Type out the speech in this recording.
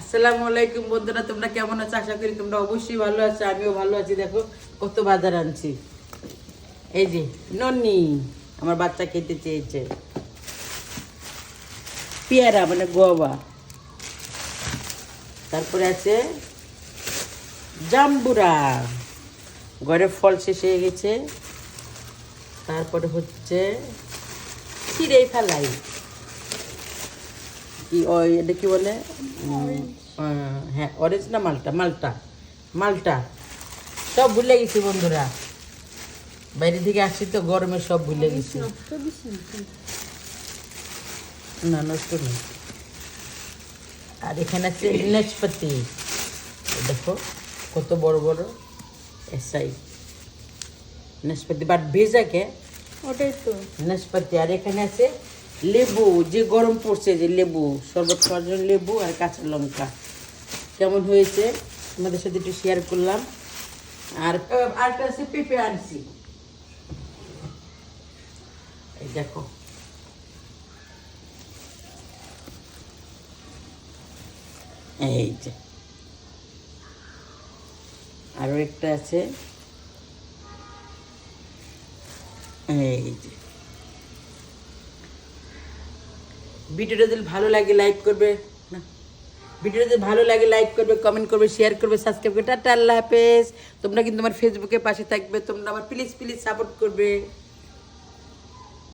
আসসালামু আলাইকুম বন্ধুরা, তোমরা কেমন আছো? আশা করি তোমরা অবশ্যই ভালো আছো, আমিও ভালো আছি। দেখো কত বাজার আনছি। এই যে ননি, আমার বাচ্চা খেতে চেয়েছে পেয়ারা মানে গোয়াবা। তারপরে আছে জাম্বুরা, ঘরে ফল শেষ হয়ে গেছে। তারপরে হচ্ছে চিড়ে ফেলাই, কি ওই এটা কি বলে, হ্যাঁ অরেঞ্জ না মালটা, মালটা মালটা সব ভুলে গেছি বন্ধুরা, বাইরে থেকে আসছি তো গরমে সব ভুলে গেছি। না নষ্ট নেই। আর এখানে আছে নাশপাতি, দেখো কত বড় বড় এসাই নাশপাতি, বাট ভেজা কে ওটাই তো নাশপাতি। আর এখানে আছে লেবু, যে গরম পড়ছে যে লেবু শরবত খাওয়ার জন্য লেবু আর কাঁচা লঙ্কা। কেমন হয়েছে তোমাদের সাথে একটু শেয়ার করলাম। আর আরেকটা আছে পেঁপে আনছি, এই দেখো। এই যে আরো একটা আছে, এই যে। ভিডিওটা যদি ভালো লাগে লাইক করবে, না ভিডিওটা যদি ভালো লাগে লাইক করবে, কমেন্ট করবে, শেয়ার করবে, সাবস্ক্রাইব করবে। টাটা, আল্লাহ হাফেজ। তোমরা কিন্তু আমার ফেসবুকে পাশে থাকবে, তোমরা আমার প্লিজ প্লিজ সাপোর্ট করবে।